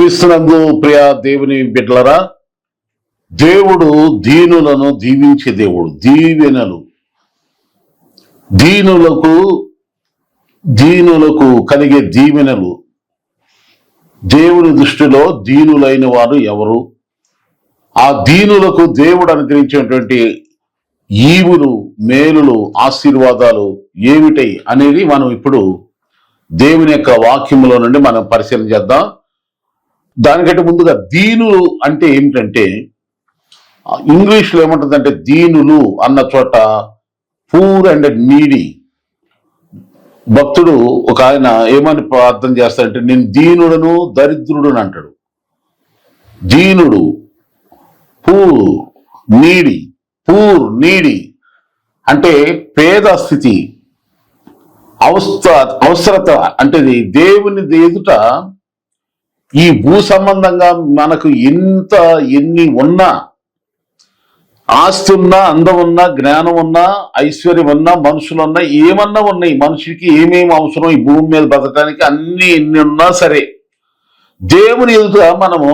క్రీస్తునందు ప్రియ దేవుని బిడ్డలరా, దేవుడు దీనులను దీవించే దేవుడు. దీవెనలు దీనులకు కలిగే దీవెనలు. దేవుని దృష్టిలో దీనులైన వారు ఎవరు? ఆ దీనులకు దేవుడు అనుగ్రహించినటువంటి ఈవులు, మేలులు, ఆశీర్వాదాలు ఏమిటై అనేది మనం ఇప్పుడు దేవుని యొక్క వాక్యములో నుండి మనం పరిశీలన చేద్దాం. దానికంటే ముందుగా దీనులు అంటే ఏమిటంటే, ఇంగ్లీష్లో ఏముంటుందంటే దీనులు అన్న చోట పూర్ అండ్ నీడీ. భక్తుడు ఒక ఆయన ఏమని ప్రార్థన చేస్తాడంటే, నేను దీనుడను దరిద్రుడును అంటాడు. దీనుడు పూర్ నీడీ అంటే పేద స్థితి, అవసరత. అంటే దేవుని ఎదుట ఈ భూ సంబంధంగా మనకు ఎన్ని ఉన్నా, ఆస్తి ఉన్నా, అందం ఉన్నా, జ్ఞానం ఉన్నా, ఐశ్వర్యం ఉన్నా, మనుషులున్నా, ఏమన్నా ఉన్నాయి, మనిషికి ఏమేమి అవసరం ఈ భూమి మీద బతకడానికి అన్ని ఎన్ని ఉన్నా సరే, దేవుని ఎదుట మనము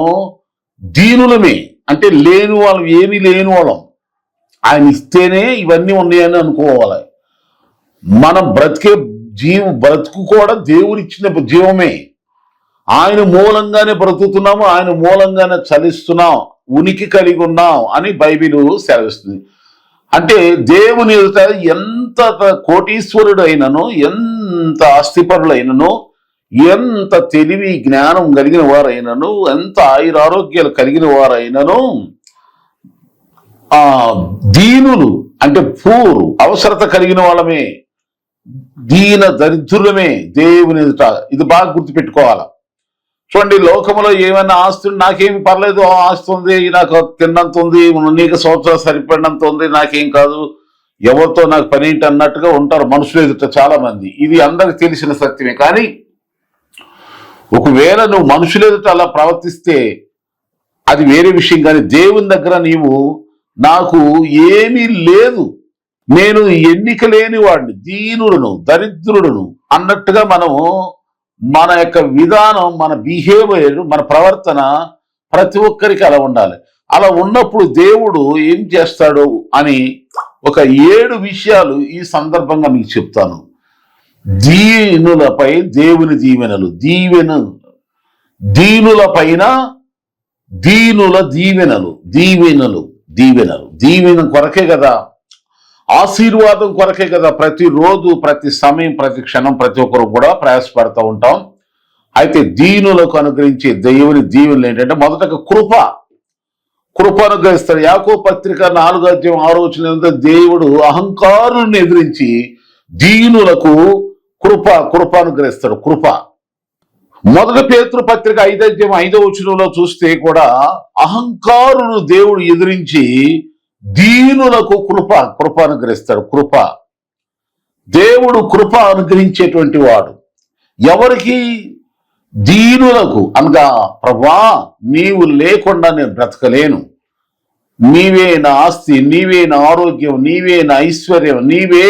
దీనులమే. అంటే లేని వాళ్ళం, ఏమీ లేని వాళ్ళం. ఆయన ఇస్తేనే ఇవన్నీ ఉన్నాయని అనుకోవాలి. మనం బ్రతుకు కూడా దేవుడిచ్చిన జీవమే. ఆయన మూలంగానే బ్రతుకుతున్నాము, ఆయన మూలంగానే చలిస్తున్నాం, ఉనికి కలిగి ఉన్నాం అని బైబిల్ సెలవిస్తుంది. అంటే దేవుని ఎదుట ఎంత కోటీశ్వరుడు అయినను, ఎంత ఆస్తిపరులైనను, ఎంత తెలివి జ్ఞానం కలిగిన వారైనను, ఎంత ఆయురారోగ్యాలు కలిగిన వారైనను, దీనులు అంటే అవసరత కలిగిన వాళ్ళమే, దీన దరిద్రులమే దేవుని ఎదుట. ఇది బాగా గుర్తుపెట్టుకోవాలా. చూడండి, లోకంలో ఏమైనా ఆస్తి నాకేమి పర్లేదు, ఆస్తి ఉంది, నాకు తిన్నంత ఉంది, నీకు సంవత్సరాలు సరిపడినంత ఉంది, నాకేం కాదు, ఎవరితో నాకు పని ఏంటి అన్నట్టుగా ఉంటారు మనుషులు ఎదుట చాలా మంది. ఇది అందరికి తెలిసిన సత్యమే. కానీ ఒకవేళ నువ్వు మనుషుల ఎదుట అలా ప్రవర్తిస్తే అది వేరే విషయం. కానీ దేవుని దగ్గర నీవు నాకు ఏమీ లేదు, నేను ఎన్నిక లేని వాడిని, దీనుడును దరిద్రుడును అన్నట్టుగా మనము మన యొక్క విధానం, మన బిహేవియర్, మన ప్రవర్తన ప్రతి ఒక్కరికి అలా ఉండాలి. అలా ఉన్నప్పుడు దేవుడు ఏం చేస్తాడు అని ఒక 7 విషయాలు ఈ సందర్భంగా మీకు చెప్తాను. దీనులపై దేవుని దీవెనలు, దీనులపైన దీనుల దీవెన కొరకే కదా, ఆశీర్వాదం కొరకే కదా ప్రతిరోజు, ప్రతి సమయం, ప్రతి క్షణం ప్రతి ఒక్కరు కూడా ప్రయాసపడుతూ ఉంటాం. అయితే దీనులకు అనుగ్రహించే దేవుని దీవెనలు ఏంటంటే, మొదటగా కృప అనుగ్రహిస్తాడు. యాకోబు పత్రిక 4:6 దేవుడు అహంకారులను ఎదిరించి దీనులకు కృప అనుగ్రహిస్తాడు. మొదటి పేతురు పత్రిక 5:5 చూస్తే కూడా అహంకారులను దేవుడు ఎదిరించి దీనులకు కృప అనుగ్రహిస్తాడు. దేవుడు కృప అనుగ్రహించేటువంటి వాడు ఎవరికి? దీనులకు. అనగా, ప్రభా నీవు లేకుండా నేను బ్రతకలేను, నీవే నా ఆస్తి, నీవే నా ఆరోగ్యం, నీవే నా ఐశ్వర్యం, నీవే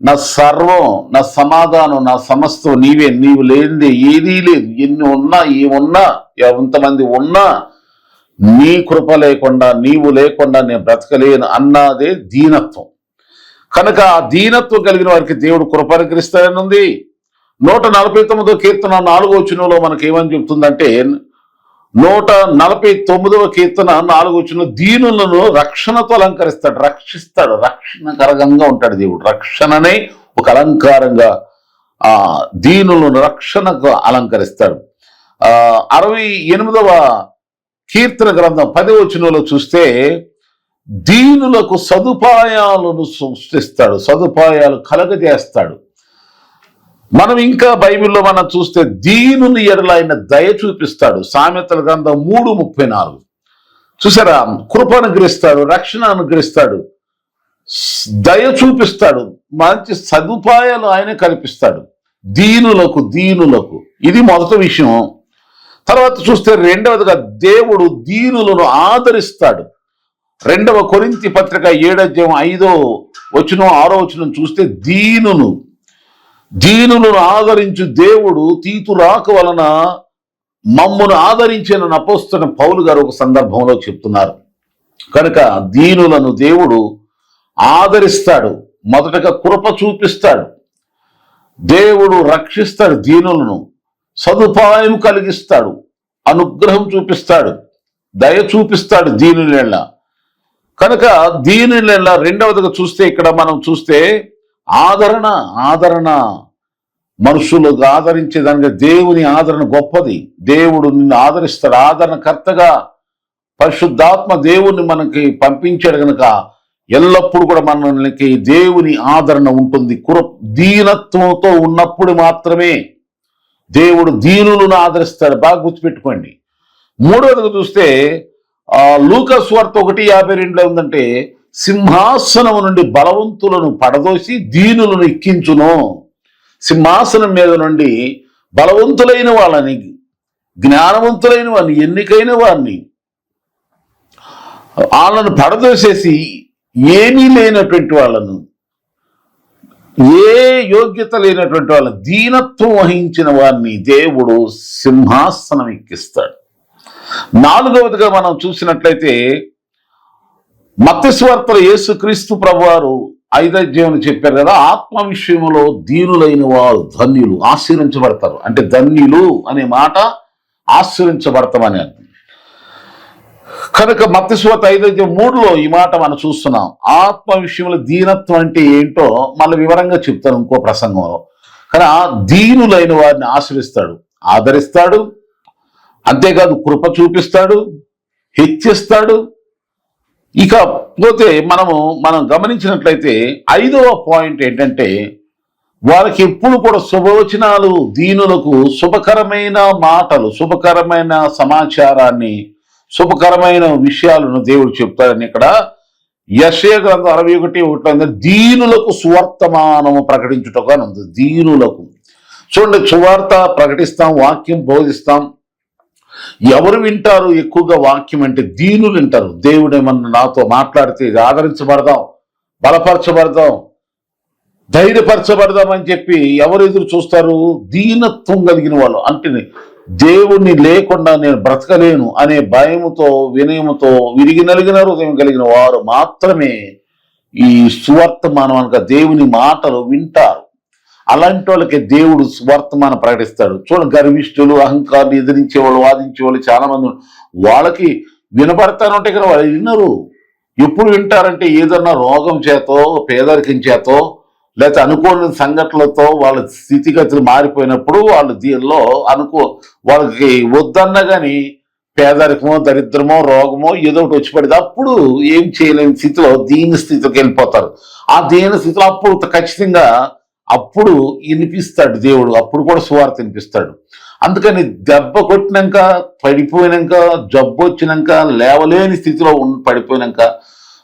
నా సర్వం, నా సమాధానం, నా సమస్తం నీవే, నీవు లేనిదే ఏదీ లేదు. ఎన్ని ఉన్నా, ఏమున్నా, ఎంతమంది ఉన్నా, నీ కృప లేకుండా, నీవు లేకుండా నేను బ్రతకలేను అన్నదే దీనత్వం. కనుక ఆ దీనత్వం కలిగిన వారికి దేవుడు కృప అనుగ్రహిస్తాడని ఉంది. 149వ కీర్తన 4వ మనకి ఏమని చెప్తుందంటే, 149వ కీర్తన 4వ దీనులను రక్షణతో అలంకరిస్తాడు, రక్షణకరంగా ఉంటాడు దేవుడు. రక్షణనే ఒక అలంకారంగా దీనులను రక్షణకు అలంకరిస్తాడు. 68వ కీర్తన గ్రంథం 10వ చూస్తే దీనులకు సదుపాయాలను సృష్టిస్తాడు, సదుపాయాలు కలగజేస్తాడు. మనం ఇంకా బైబిల్లో మనం చూస్తే దీనుని ఎడల ఆయన దయ చూపిస్తాడు. సామెతల గ్రంథం 3:34 చూసారా? కృప అనుగ్రహిస్తాడు, రక్షణ అనుగ్రహిస్తాడు, దయ చూపిస్తాడు, మంచి సదుపాయాలు ఆయన కల్పిస్తాడు దీనులకు. ఇది మొదటి విషయం. తర్వాత చూస్తే రెండవదిగా దేవుడు దీనులను ఆదరిస్తాడు. 2వ కొరింథీ పత్రిక 7:5 చూస్తే దీనులను ఆదరించు దేవుడు తీతు రాక వలన మమ్మును ఆదరించిన అపోస్తలుడైన పౌలు గారు ఒక సందర్భంలో చెప్తున్నారు. కనుక దీనులను దేవుడు ఆదరిస్తాడు, మొదటగా కృప చూపిస్తాడు, దేవుడు రక్షిస్తాడు, దీనులను సదుపాయం కలిగిస్తాడు, అనుగ్రహం చూపిస్తాడు, దయ చూపిస్తాడు దీనుల. కనుక దీనుల రెండవదిగా చూస్తే ఇక్కడ మనం చూస్తే ఆదరణ మనుషులు ఆదరించేదానికి దేవుని ఆదరణ గొప్పది. దేవుడు నిన్ను ఆదరిస్తాడు. ఆదరణకర్తగా పరిశుద్ధాత్మ దేవుణ్ణి మనకి పంపించాడు కనుక ఎల్లప్పుడూ కూడా మనకి దేవుని ఆదరణ ఉంటుంది. దీనత్వంతో ఉన్నప్పుడు మాత్రమే దేవుడు దీనులను ఆదరిస్తాడు. బాగా గుర్తుపెట్టుకోండి. మూడవదిగా చూస్తే లూకా సువార్త 1:52 ఉందంటే, సింహాసనం నుండి బలవంతులను పడదోసి దీనులను ఎక్కించును. సింహాసనం మీద నుండి బలవంతులైన వాళ్ళని, జ్ఞానవంతులైన వారిని, ఎన్నికైన వారిని, వాళ్ళను పడదోసేసి ఏమీ లేనటువంటి వాళ్ళను, ఏ యోగ్యత లేనటువంటి వాళ్ళని, దీనత్వం వహించిన వారిని దేవుడు సింహాసనం ఎక్కిస్తాడు. నాలుగవదిగా మనం చూసినట్లయితే మత్తయి సువార్తలో యేసుక్రీస్తు ప్రభువారు 5వ అధ్యాయంలో చెప్పారు కదా, ఆత్మ విషయంలో దీనులైన వారు ధన్యులు, ఆశీర్వించబడతారు. అంటే ధన్యులు అనే మాట ఆశీర్వించబడతామని అర్థం. కనుక మత్తయి సువార్త 5:3 ఈ మాట మనం చూస్తున్నాం. ఆత్మ విషయంలో దీనత్వం అంటే ఏంటో మళ్ళీ వివరంగా చెప్తాను ఇంకో ప్రసంగంలో. కానీ ఆ దీనులైన వారిని ఆశ్రయిస్తాడు, ఆదరిస్తాడు, అంతేకాదు కృప చూపిస్తాడు, హెచ్చిస్తాడు. ఇక పోతే మనం గమనించినట్లయితే 5వ పాయింట్ ఏంటంటే, వారికి ఎప్పుడు కూడా శుభవచనాలు, దీనులకు శుభకరమైన మాటలు, శుభకరమైన సమాచారాన్ని, శుభకరమైన విషయాలను దేవుడు చెప్తాడని ఇక్కడ యెషయా గ్రంథం 61:1 దీనులకు సువర్తమానము ప్రకటించుటగా ఉంది. దీనులకు చూడండి, సువార్త ప్రకటిస్తాం, వాక్యం బోధిస్తాం. ఎవరు వింటారు ఎక్కువగా వాక్యం అంటే? దీనులు వింటారు. దేవుడు ఏమన్నా నాతో మాట్లాడితే ఆదరించబడదాం, బలపరచబడదాం, ధైర్యపరచబడదాం అని చెప్పి ఎవరు ఎదురు చూస్తారు? దీనత్వం కలిగిన వాళ్ళు. అంటే దేవుణ్ణి లేకుండా నేను బ్రతకలేను అనే భయముతో, వినయముతో, విరిగి నలిగిన హృదయం కలిగిన వారు మాత్రమే ఈ సువర్తమానం అనగా దేవుని మాటలు వింటారు. అలాంటి వాళ్ళకి దేవుడు సువర్తమానం ప్రకటిస్తాడు. చూడండి, గర్విష్ఠులు, అహంకారులు, ఎదిరించేవాళ్ళు, వాదించేవాళ్ళు చాలా మంది, వాళ్ళకి వినపడతానంటే కదా వాళ్ళు వినరు. ఎప్పుడు వింటారంటే ఏదన్నా రోగం చేతో, పేదరికం చేతో, లేకపోతే అనుకోని సంఘటనలతో వాళ్ళ స్థితిగతులు మారిపోయినప్పుడు వాళ్ళు దీనిలో వాళ్ళకి వద్దన్నా కానీ పేదరికమో, దరిద్రమో, రోగమో ఏదో ఒకటి వచ్చి పడింది. అప్పుడు ఏం చేయలేని స్థితిలో దీన స్థితిలోకి వెళ్ళిపోతారు. ఆ దీన స్థితిలో అప్పుడు ఖచ్చితంగా అప్పుడు వినిపిస్తాడు దేవుడు. అప్పుడు కూడా సువార్త వినిపిస్తాడు. అందుకని దెబ్బ కొట్టినాక, పడిపోయినాక, జబ్బు వచ్చినాక, లేవలేని స్థితిలో పడిపోయినాక,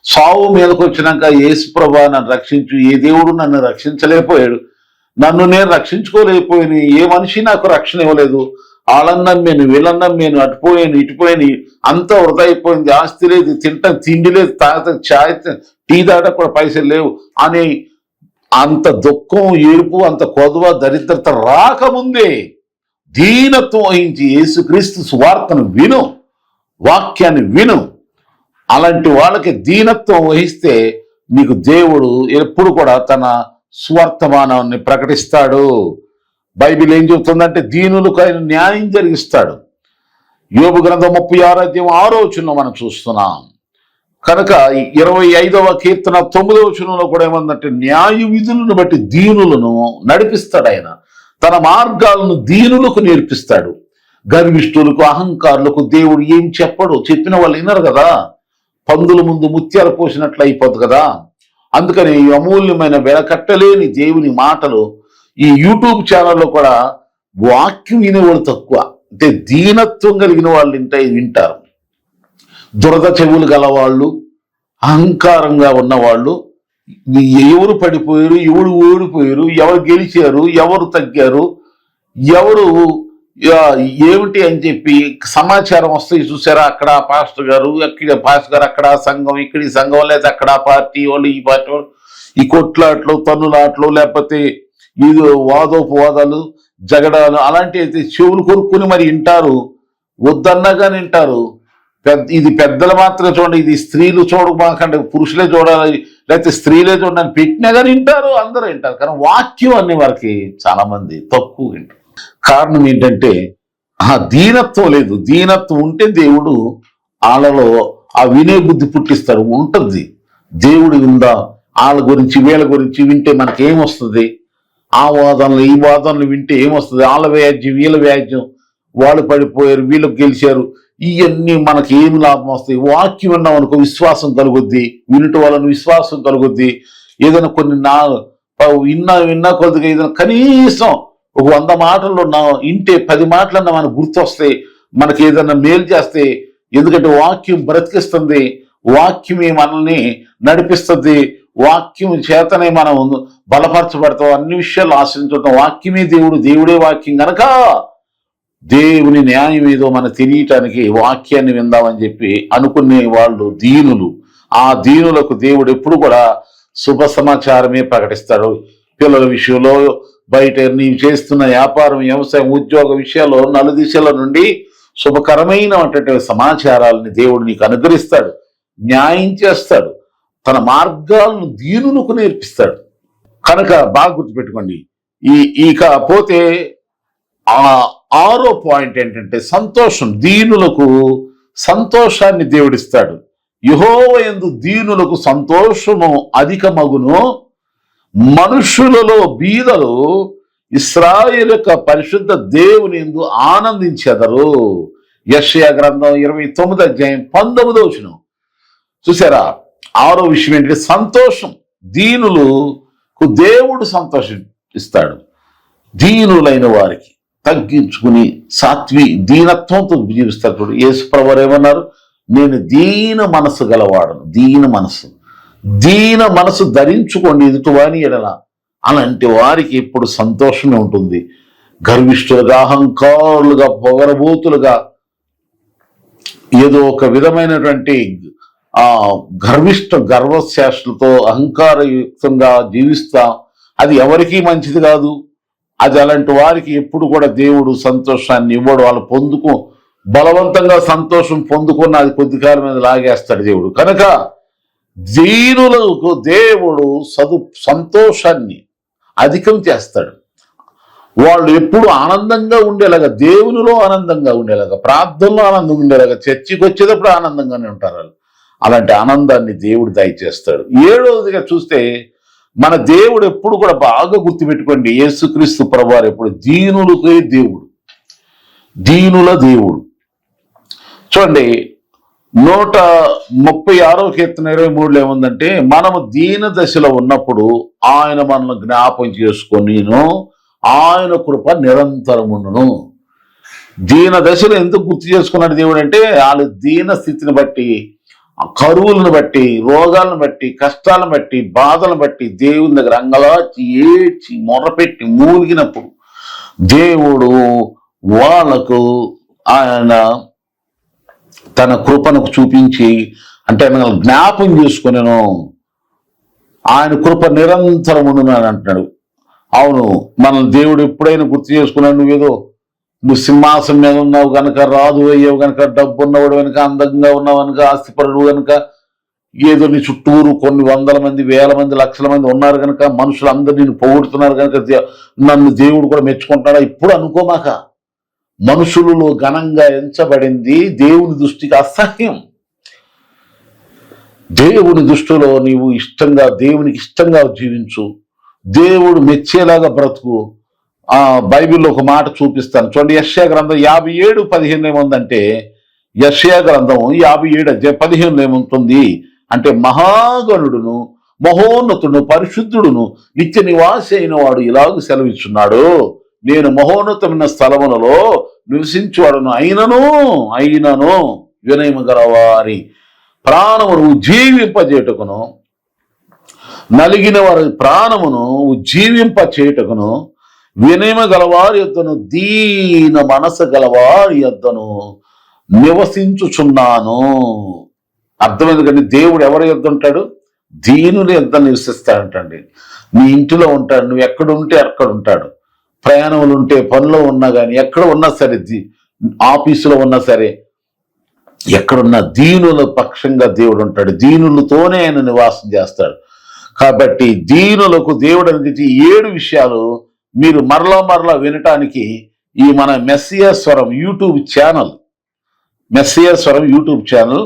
సావు మీదకి వచ్చినాక, యేసు ప్రభువా నన్ను రక్షించు, ఏ దేవుడు నన్ను రక్షించలేకపోయాడు, నన్ను నేను రక్షించుకోలేకపోయాను, ఏ మనిషి నాకు రక్షణ ఇవ్వలేదు, వాళ్ళని నమ్మాను, వీళ్ళని నమ్మాను, అటుపోయాను, ఇటుపోయాను, అంతా వృధా అయిపోయింది, ఆస్తి లేదు, తింటాం తిండి లేదు, తాగటం ఛాయ్, టీ తాగటం కూడా పైసలు లేవు అని అంత దుఃఖం, ఏడుపు, అంత కొదవ, దరిద్రత రాకముందే దీనత్వం వహించి యేసుక్రీస్తు సువార్తను విను, వాక్యాన్ని విను. అలాంటి వాళ్ళకి దీనత్వం వహిస్తే నీకు దేవుడు ఎప్పుడు కూడా తన సువర్తమానాన్ని ప్రకటిస్తాడు. బైబిల్ ఏం చెబుతుందంటే దీనులకు ఆయన న్యాయం జరిగిస్తాడు. యోబు గ్రంథం 36:6 మనం చూస్తున్నాం. కనుక 25వ కీర్తన 9వ కూడా ఏమందంటే, న్యాయ విధులను బట్టి దీనులను నడిపిస్తాడు ఆయన, తన మార్గాలను దీనులకు నేర్పిస్తాడు. గర్విష్ఠులకు, అహంకారులకు దేవుడు ఏం చెప్పడు. చెప్పిన వాళ్ళు వినరు కదా. పందుల ముందు ముత్యాలు పోసినట్లు అయిపోద్ది కదా. అందుకని ఈ అమూల్యమైన వెలకట్టలేని దేవుని మాటలు ఈ యూట్యూబ్ ఛానల్లో కూడా వాక్యం వినేవాళ్ళు తక్కువ. అంటే దీనత్వం కలిగిన వాళ్ళు వింటారు. దురద చెవులు గలవాళ్ళు, అహంకారంగా ఉన్నవాళ్ళు, ఎవరు పడిపోయారు, ఎవరు ఓడిపోయారు, ఎవరు గెలిచారు, ఎవరు తగ్గారు, ఎవరు ఏమిటి అని చెప్పి సమాచారం వస్తాయి చూసారా. అక్కడ పాస్టర్ గారు, అక్కడ పాస్టర్ గారు, అక్కడ సంఘం, ఇక్కడ ఈ సంఘం, లేదా అక్కడ పార్టీ వాళ్ళు, ఈ పార్టీ వాళ్ళు, ఈ కొట్లాట్లు, తన్నులాట్లు, లేకపోతే ఇది వాదోపవాదాలు జగడాలు అలాంటివి అయితే చెవులు కొరుక్కుని మరి వింటారు, వద్దన్నగా వింటారు. ఇది పెద్దలు మాత్రమే చూడండి, ఇది స్త్రీలు చూడమాకండి, పురుషులే చూడాలి లేకపోతే స్త్రీలే చూడాలని పెట్టినా కానీ వింటారు, అందరూ వింటారు. కానీ వాక్యం అనే వారికి చాలా మంది తక్కువ వింటారు. కారణం ఏంటంటే దీనత్వం లేదు. దీనత్వం ఉంటే దేవుడు వాళ్ళలో ఆ వినే బుద్ధి పుట్టిస్తాడు. ఉంటుంది దేవుడు విందా, వాళ్ళ గురించి వీళ్ళ గురించి వింటే మనకేమొస్తుంది? ఆ వాదనలు ఈ వాదనలు వింటే ఏమొస్తుంది? వాళ్ళ వ్యాజ్యం వీళ్ళ వ్యాజ్యం, వాళ్ళు పడిపోయారు వీళ్ళకి గెలిచారు, ఇవన్నీ మనకి ఏమి లాభం వస్తాయి? వాక్యం విన్నాం అనుకో విశ్వాసం కలుగుద్ది, వినటం వలన విశ్వాసం కలుగుద్ది. ఏదైనా కొన్ని విన్నా కొద్దిగా ఏదైనా కనీసం ఒక 100 మాటల్లో ఇంటే 10 మాటలన్నా మనకు గుర్తొస్తాయి, మనకి ఏదైనా మేలు చేస్తే. ఎందుకంటే వాక్యం బ్రతికిస్తుంది, వాక్యమే మనల్ని నడిపిస్తుంది, వాక్యం చేతనే మనం బలపరచబడతాం, అన్ని విషయాలు ఆశ్రయించడం. వాక్యమే దేవుడు, దేవుడే వాక్యం గనక దేవుని న్యాయం ఏదో మనకు తెలియటానికి వాక్యాన్ని విందామని చెప్పి అనుకునే వాళ్ళు దీనులు. ఆ దీనులకు దేవుడు ఎప్పుడు కూడా శుభ సమాచారమే ప్రకటిస్తాడు. పిల్లల విషయంలో, బయట నీవు చేస్తున్న వ్యాపారం, వ్యవసాయం, ఉద్యోగ విషయాల్లో నలుదిశల నుండి శుభకరమైనటువంటి సమాచారాలని దేవుడు నీకు అనుగ్రహిస్తాడు, న్యాయం చేస్తాడు, తన మార్గాలను దీనులకు నేర్పిస్తాడు. కనుక బాగా గుర్తుపెట్టుకోండి. ఇకపోతే 6వ పాయింట్ ఏంటంటే సంతోషం. దీనులకు సంతోషాన్ని దేవుడిస్తాడు. యెహోవా యందు దీనులకు సంతోషము అధికమగును, మనుషులలో బీదలు ఇశ్రాయేలు యొక్క పరిశుద్ధ దేవుని యందు ఆనందించెదరు. యెషయా గ్రంథం 29వ అధ్యాయం 19వ వచనం. చూసారా? 6వ విషయం ఏంటంటే సంతోషం. దీనులకు దేవుడు సంతోషం ఇస్తాడు. దీనులైన వారికి తగ్గించుకుని దీనత్వంతో జీవిస్తాడు. యేసు ప్రభువు ఏమన్నారు? నేను దీన మనసు గలవాడను. దీన మనసు ధరించుకోండి ఎదుటివాని ఎడల. అలాంటి వారికి ఎప్పుడు సంతోషమే ఉంటుంది. గర్విష్ఠులుగా, అహంకారులుగా, పొగరబోతులుగా, ఏదో ఒక విధమైనటువంటి గర్వశాస్త్రతో అహంకారయుక్తంగా జీవిస్తా, అది ఎవరికీ మంచిది కాదు. అది అలాంటి వారికి ఎప్పుడు కూడా దేవుడు సంతోషాన్ని ఇవ్వడు. వాళ్ళు బలవంతంగా సంతోషం పొందుకున్న అది కొద్ది కాలం మీద లాగేస్తాడు దేవుడు. కనుక దీనులకు దేవుడు సంతోషాన్ని అధికం చేస్తాడు. వాళ్ళు ఎప్పుడు ఆనందంగా ఉండేలాగా, దేవునిలో ఆనందంగా ఉండేలాగా, ప్రార్థనలో ఆనందంగా ఉండేలాగా, చర్చికి వచ్చేటప్పుడు ఆనందంగానే ఉంటారు వాళ్ళు. అలాంటి ఆనందాన్ని దేవుడు దయచేస్తాడు. 7వదిగా చూస్తే మన దేవుడు ఎప్పుడు కూడా బాగా గుర్తుపెట్టుకోండి, యేసుక్రీస్తు ప్రభువారు ఎప్పుడు దీనులకే దేవుడు, దీనుల దేవుడు. చూడండి 136వ కీర్తన 23లో ఏముందంటే, మనము దీన దశలో ఉన్నప్పుడు ఆయన మనల్ని జ్ఞాపం చేసుకొని ఆయన కృప నిరంతరమును. దీన దశలో ఎందుకు గుర్తు చేసుకున్నాడు దేవుడు అంటే, వాళ్ళ దీన స్థితిని బట్టి, కరువులను బట్టి, రోగాలను బట్టి, కష్టాలను బట్టి, బాధలను బట్టి దేవుని దగ్గర అంగలార్చి ఏడ్చి మొరపెట్టి మూలిగినప్పుడు దేవుడు వాళ్ళకు ఆయన తన కృపను చూపించి, అంటే జ్ఞాపం చేసుకునేను, ఆయన కృప నిరంతరమును అని అంటున్నాడు. అవును, మన దేవుడు ఎప్పుడైనా గుర్తు చేసుకున్నాడు, నువ్వు సింహాసనం మీద ఉన్నావు కనుక, రాదు అయ్యావు కనుక, డబ్బు ఉన్నవాడు కనుక, అందంగా ఉన్నావు కనుక, ఆస్తిపరుడు కనుక, ఏదో నీ చుట్టూరు కొన్ని 100 మంది, 1000 మంది, లక్షల మంది ఉన్నారు కనుక, మనుషులందరూ నిన్ను పొగుడుతున్నారు కనుక నన్ను దేవుడు కూడా మెచ్చుకుంటాడా? ఇప్పుడు అనుకోమాక. మనుషులలో ఘనంగా ఎంచబడింది దేవుని దృష్టికి అసహ్యం. దేవుని దృష్టిలో నీవు దేవునికి ఇష్టంగా జీవించు, దేవుడు మెచ్చేలాగా బ్రతుకు. బైబిల్లో ఒక మాట చూపిస్తాను చూడండి. యెషయా గ్రంథం 57:15 ఏముందంటే, యెషయా గ్రంథం 57:15 ఏముంటుంది అంటే, మహాగణుడును, మహోన్నతుడును, పరిశుద్ధుడును, నిత్య నివాసి అయిన వాడు ఇలాగ సెలవిస్తున్నాడు, నేను మహోన్నతమైన స్థలములలో నివసించువాడును, అయినను వినయము గల వారి ప్రాణమును ఉజ్జీవింపజేయుటకును, నలిగిన వారి ప్రాణమును ఉజ్జీవింపచేయుటకును, వినయము గలవారి యొద్దను, దీన మనసు గలవారి యొద్దను నివసించుచున్నాను. అర్థమైంది కానీ దేవుడు ఎవరి యొద్ద ఉంటాడు? దీనుని యొద్ద నివసిస్తాడంటండి. నీ ఇంటిలో ఉంటాడు, నువ్వు ఎక్కడ ఉంటే అక్కడ ఉంటాడు. ప్రయాణములు ఉంటే, పనిలో ఉన్నా కానీ, ఎక్కడ ఉన్నా సరే, ఆఫీసులో ఉన్నా సరే, ఎక్కడున్నా దీనుల పక్షంగా దేవుడు ఉంటాడు. దీనులతోనే ఆయన నివాసం చేస్తాడు. కాబట్టి దీనులకు దేవుడు అందించి 7 విషయాలు మీరు మరలా వినటానికి ఈ మన మెస్సియా స్వరం యూట్యూబ్ ఛానల్, మెస్సియా స్వరం యూట్యూబ్ ఛానల్,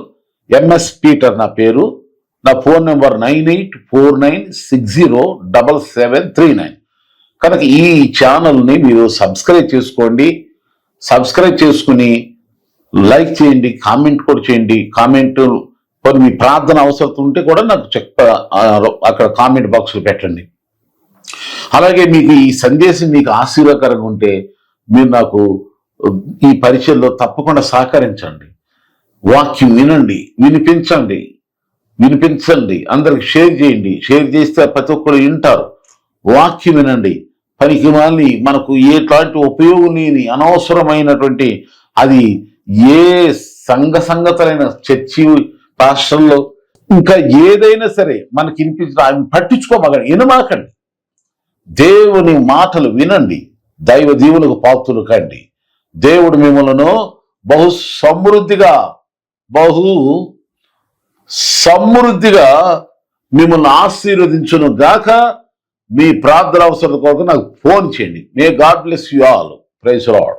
ఎంఎస్ పీటర్ నా పేరు, నా ఫోన్ నెంబర్ 9849607739. కనుక ఈ ఛానల్ని మీరు సబ్స్క్రైబ్ చేసుకోండి. సబ్స్క్రైబ్ చేసుకుని లైక్ చేయండి, కామెంట్ కూడా చేయండి. కామెంట్ కొన్ని మీ ప్రార్థన అవసరం ఉంటే కూడా నాకు అక్కడ కామెంట్ బాక్స్లో పెట్టండి. అలాగే మీకు ఈ సందేశం మీకు ఆశీర్వాదకరంగా ఉంటే మీరు నాకు ఈ పరిచయంలో తప్పకుండా సహకరించండి. వాక్యం వినండి, వినిపించండి, అందరికి షేర్ చేయండి. షేర్ చేస్తే ప్రతి ఒక్కరు వింటారు. వాక్యం వినండి. పనికి మాలిని మనకు ఎట్లాంటి ఉపయోగం లేని అనవసరమైనటువంటి అది ఏ సంగతులైన చర్చి పాస్టర్లో ఇంకా ఏదైనా సరే మనకి వినిపించడం వినమాకండి. దేవుని మాటలు వినండి. దైవ దీవులకు పాత్రులు కండి. దేవుడు మిమ్మలను బహు సమృద్ధిగా మిమ్మల్ని ఆశీర్వదించును గాక. మీ ప్రార్థన అవసరం కొరకు నాకు ఫోన్ చేయండి. May God bless you all. Praise the lord.